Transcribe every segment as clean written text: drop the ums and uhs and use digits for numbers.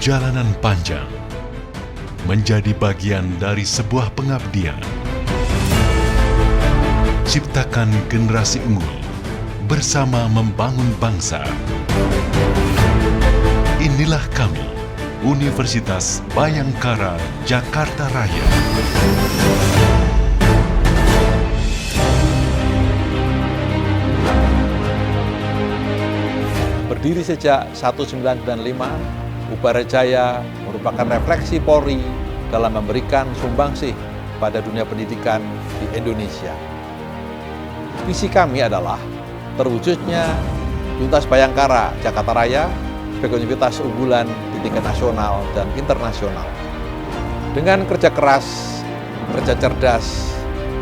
Perjalanan panjang menjadi bagian dari sebuah pengabdian. Ciptakan generasi unggul bersama membangun bangsa. Inilah kami, Universitas Bhayangkara Jakarta Raya. Berdiri sejak 1995, Ubara Jaya merupakan refleksi Polri dalam memberikan sumbangsih pada dunia pendidikan di Indonesia. Visi kami adalah terwujudnya Universitas Bhayangkara Jakarta Raya sebagai universitas unggulan di tingkat nasional dan internasional. Dengan kerja keras, kerja cerdas,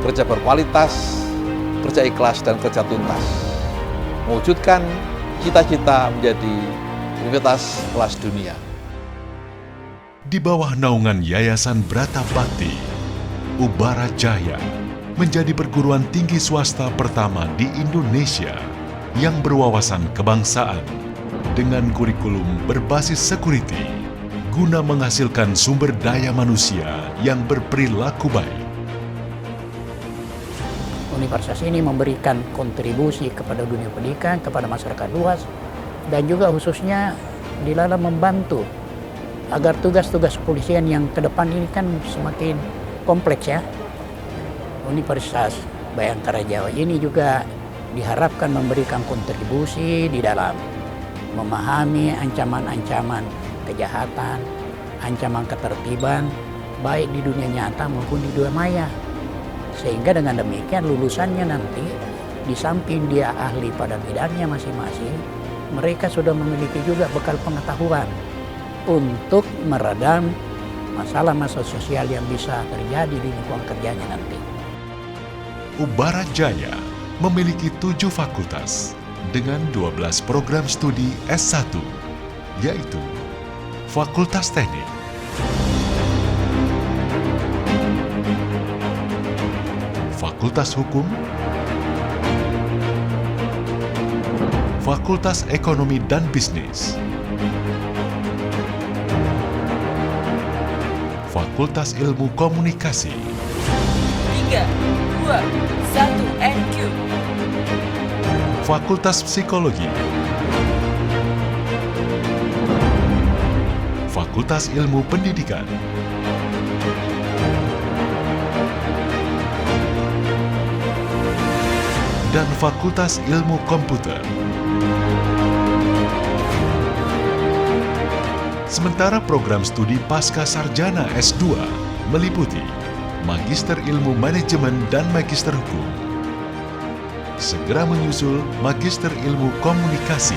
kerja berkualitas, kerja ikhlas, dan kerja tuntas, mewujudkan cita-cita menjadi universitas kelas dunia. Di bawah naungan Yayasan Brata Bakti, Ubara Jaya menjadi perguruan tinggi swasta pertama di Indonesia yang berwawasan kebangsaan dengan kurikulum berbasis security guna menghasilkan sumber daya manusia yang berperilaku baik. Universitas ini memberikan kontribusi kepada dunia pendidikan, kepada masyarakat luas, dan juga khususnya di dalam membantu agar tugas-tugas kepolisian yang ke depan ini kan semakin kompleks ya. Universitas Bhayangkara Jawa ini juga diharapkan memberikan kontribusi di dalam memahami ancaman-ancaman kejahatan, ancaman ketertiban, baik di dunia nyata maupun di dunia maya. Sehingga dengan demikian lulusannya nanti, di samping dia ahli pada bidangnya masing-masing, mereka sudah memiliki juga bekal pengetahuan untuk meredam masalah-masalah sosial yang bisa terjadi di lingkungan kerjanya nanti. Ubara Jaya memiliki 7 fakultas dengan 12 program studi S1, yaitu Fakultas Teknik, Fakultas Hukum, Fakultas Ekonomi dan Bisnis, Fakultas Ilmu Komunikasi, 3, 2, 1, NQ. Fakultas Psikologi, Fakultas Ilmu Pendidikan, dan Fakultas Ilmu Komputer. Sementara program studi pasca sarjana S2 meliputi Magister Ilmu Manajemen dan Magister Hukum. Segera menyusul Magister Ilmu Komunikasi.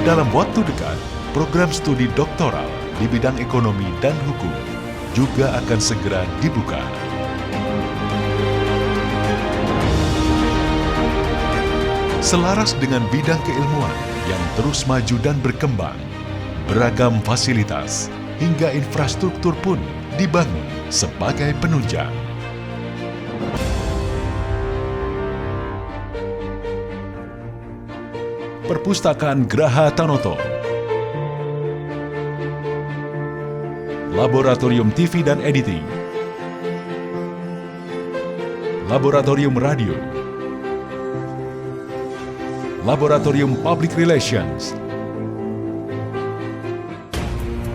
Dalam waktu dekat, program studi doktoral di bidang ekonomi dan hukum juga akan segera dibuka. Selaras dengan bidang keilmuan yang terus maju dan berkembang, beragam fasilitas hingga infrastruktur pun dibangun sebagai penunjang. Perpustakaan Graha Tanoto, Laboratorium TV dan Editing, Laboratorium Radio, Laboratorium Public Relations,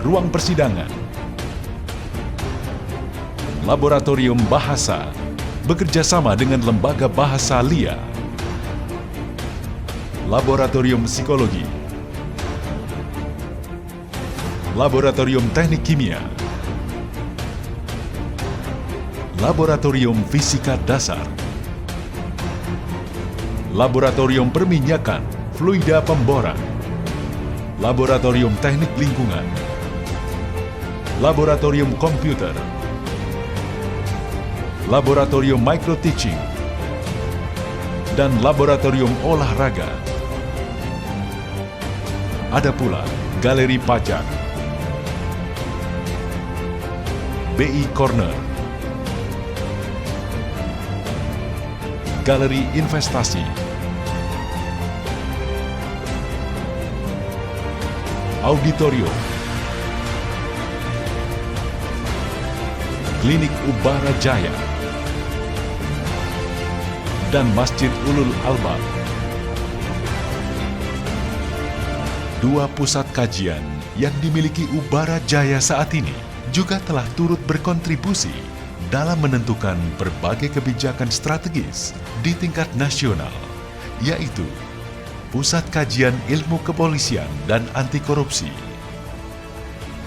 Ruang Persidangan, Laboratorium Bahasa, bekerjasama dengan Lembaga Bahasa LIA, Laboratorium Psikologi, Laboratorium Teknik Kimia, Laboratorium Fisika Dasar, Laboratorium Perminyakan, Fluida Pemboran, Laboratorium Teknik Lingkungan, Laboratorium Komputer, Laboratorium Micro Teaching, dan Laboratorium Olahraga. Ada pula Galeri Pajak, BI Corner, Galeri Investasi, Auditorium, Klinik Ubara Jaya, dan Masjid Ulul Albab. Dua pusat kajian yang dimiliki Ubara Jaya saat ini juga telah turut berkontribusi dalam menentukan berbagai kebijakan strategis di tingkat nasional, yaitu Pusat Kajian Ilmu Kepolisian dan Anti Korupsi,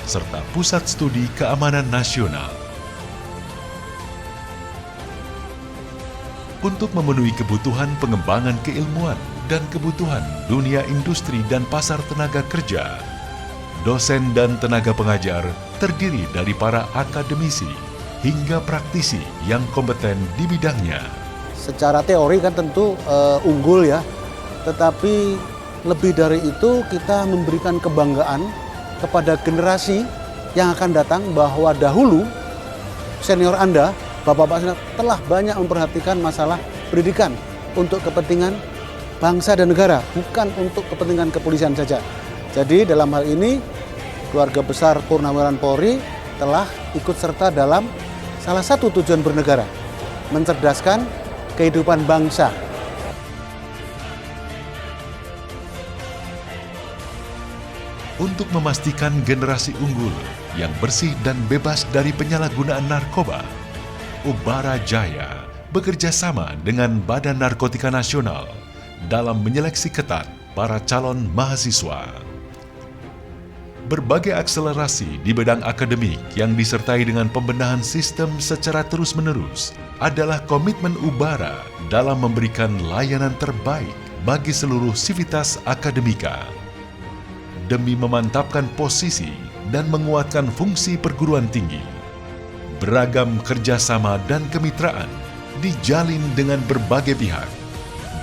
serta Pusat Studi Keamanan Nasional. Untuk memenuhi kebutuhan pengembangan keilmuan dan kebutuhan dunia industri dan pasar tenaga kerja, dosen dan tenaga pengajar terdiri dari para akademisi hingga praktisi yang kompeten di bidangnya. Secara teori kan tentu unggul ya, tetapi lebih dari itu kita memberikan kebanggaan kepada generasi yang akan datang bahwa dahulu senior Anda, Bapak-Bapak senior, telah banyak memperhatikan masalah pendidikan untuk kepentingan bangsa dan negara, bukan untuk kepentingan kepolisian saja. Jadi dalam hal ini keluarga besar Purnawirawan Polri telah ikut serta dalam salah satu tujuan bernegara, mencerdaskan kehidupan bangsa. Untuk memastikan generasi unggul yang bersih dan bebas dari penyalahgunaan narkoba, Ubara Jaya bekerja sama dengan Badan Narkotika Nasional dalam menyeleksi ketat para calon mahasiswa. Berbagai akselerasi di bidang akademik yang disertai dengan pembenahan sistem secara terus-menerus adalah komitmen Ubara dalam memberikan layanan terbaik bagi seluruh sivitas akademika. Demi memantapkan posisi dan menguatkan fungsi perguruan tinggi, beragam kerjasama dan kemitraan dijalin dengan berbagai pihak,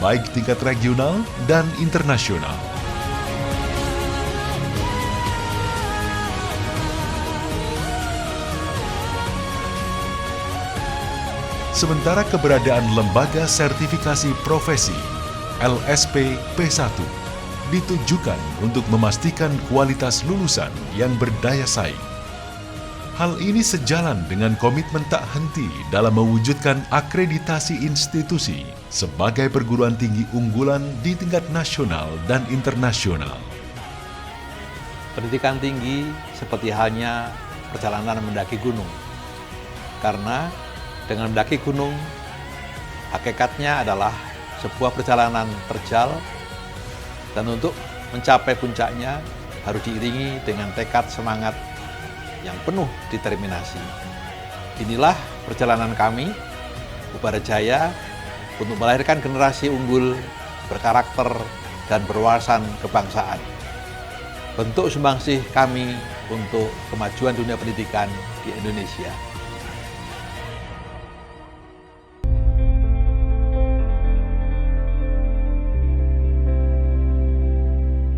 baik tingkat regional dan internasional. Sementara keberadaan Lembaga Sertifikasi Profesi LSP P1 ditujukan untuk memastikan kualitas lulusan yang berdaya saing. Hal ini sejalan dengan komitmen tak henti dalam mewujudkan akreditasi institusi sebagai perguruan tinggi unggulan di tingkat nasional dan internasional. Pendidikan tinggi seperti halnya perjalanan mendaki gunung. Karena dengan mendaki gunung, hakikatnya adalah sebuah perjalanan terjal, dan untuk mencapai puncaknya harus diiringi dengan tekad semangat yang penuh determinasi. Inilah perjalanan kami, Ubara Jaya, untuk melahirkan generasi unggul, berkarakter, dan berwawasan kebangsaan. Bentuk sumbangsih kami untuk kemajuan dunia pendidikan di Indonesia.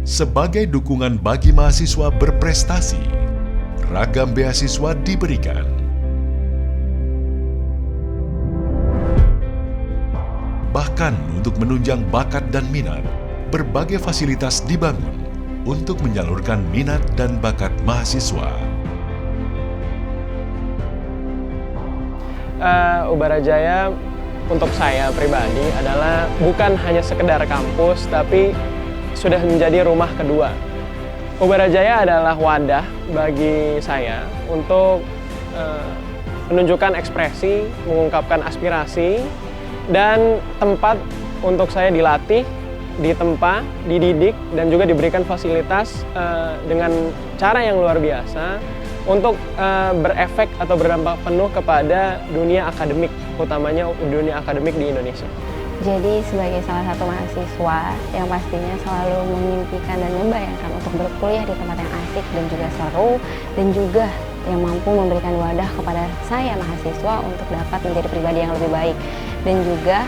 Sebagai dukungan bagi mahasiswa berprestasi, ragam beasiswa diberikan. Bahkan untuk menunjang bakat dan minat, berbagai fasilitas dibangun untuk menyalurkan minat dan bakat mahasiswa. Ubara Jaya untuk saya pribadi adalah bukan hanya sekedar kampus, tapi sudah menjadi rumah kedua. Ubara Jaya adalah wadah bagi saya untuk menunjukkan ekspresi, mengungkapkan aspirasi, dan tempat untuk saya dilatih, ditempa, dididik, dan juga diberikan fasilitas dengan cara yang luar biasa untuk berefek atau berdampak penuh kepada dunia akademik, utamanya dunia akademik di Indonesia. Jadi sebagai salah satu mahasiswa yang pastinya selalu memimpikan dan membayangkan untuk berkuliah di tempat yang asik dan juga seru, dan juga yang mampu memberikan wadah kepada saya mahasiswa untuk dapat menjadi pribadi yang lebih baik, dan juga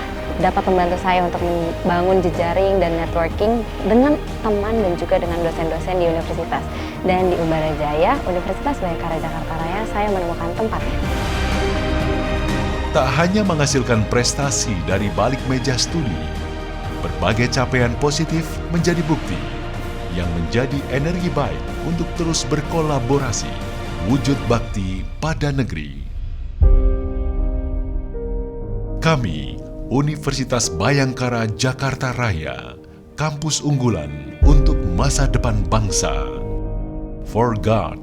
dapat membantu saya untuk membangun jejaring dan networking dengan teman dan juga dengan dosen-dosen di universitas. Dan di Ubara Jaya, Universitas Bhayakara Jakarta Raya, saya menemukan tempatnya. Tak hanya menghasilkan prestasi dari balik meja studi, berbagai capaian positif menjadi bukti yang menjadi energi baik untuk terus berkolaborasi, wujud bakti pada negeri. Kami, Universitas Bhayangkara Jakarta Raya, kampus unggulan untuk masa depan bangsa. For God,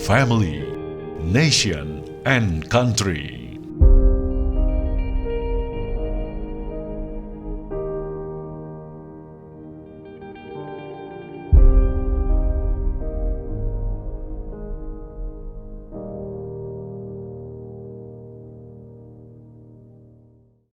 family, nation, and country.